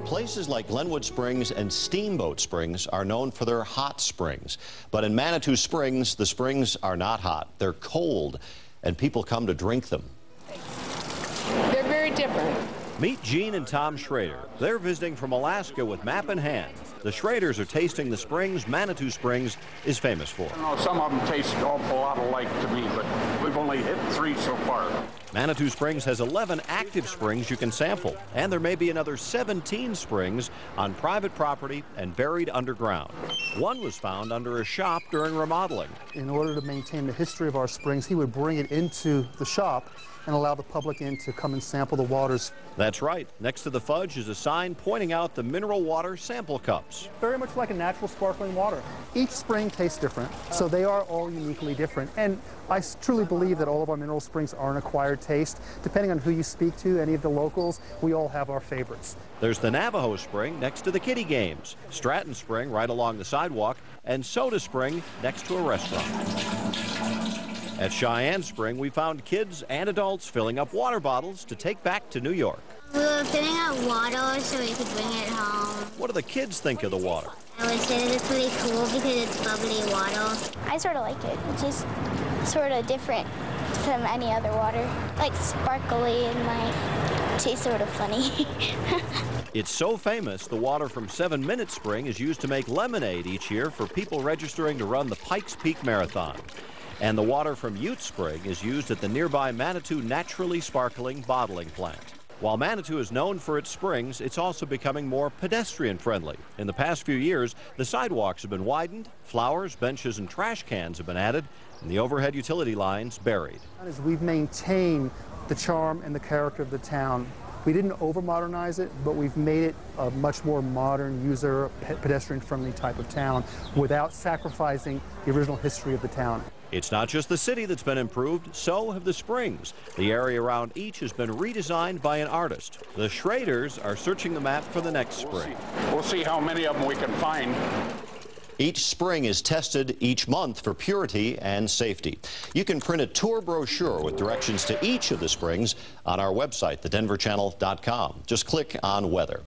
Places like Glenwood Springs and Steamboat Springs are known for their hot springs. But in Manitou Springs, the springs are not hot. They're cold, and people come to drink them. They're very different. Meet Gene and Tom Schrader. They're visiting from Alaska with map in hand. The Schraders are tasting the springs Manitou Springs is famous for. I know some of them taste an awful lot alike to me, but we've only hit 3 so far. Manitou Springs has 11 active springs you can sample, and there may be another 17 springs on private property and buried underground. One was found under a shop during remodeling. In order to maintain the history of our springs, he would bring it into the shop and allow the public in to come and sample the waters. That's right. Next to the fudge is a sign pointing out the mineral water sample cups. Very much like a natural sparkling water. Each spring tastes different, so they are all uniquely different. And I truly believe that all of our mineral springs are an acquired taste. Depending on who you speak to, any of the locals, we all have our favorites. There's the Navajo Spring next to the kiddie games, Stratton Spring right along the sidewalk, and Soda Spring next to a restaurant. At Cheyenne Spring, we found kids and adults filling up water bottles to take back to New York. We were filling up water so we could bring it home. What do the kids think of the water? I would say that it's really cool because it's bubbly water. I sort of like it. It's just sort of different from any other water. Like sparkly and like tastes sort of funny. It's so famous, the water from 7 Minute Spring is used to make lemonade each year for people registering to run the Pikes Peak Marathon. And the water from Ute Spring is used at the nearby Manitou Naturally Sparkling Bottling Plant. While Manitou is known for its springs, it's also becoming more pedestrian-friendly. In the past few years, the sidewalks have been widened, flowers, benches, and trash cans have been added, and the overhead utility lines buried. As we've maintained the charm and the character of the town. We didn't over-modernize it, but we've made it a much more modern, user, pedestrian-friendly type of town without sacrificing the original history of the town. It's not just the city that's been improved, so have the springs. The area around each has been redesigned by an artist. The Schraders are searching the map for the next spring. We'll see how many of them we can find. Each spring is tested each month for purity and safety. You can print a tour brochure with directions to each of the springs on our website, thedenverchannel.com. Just click on weather.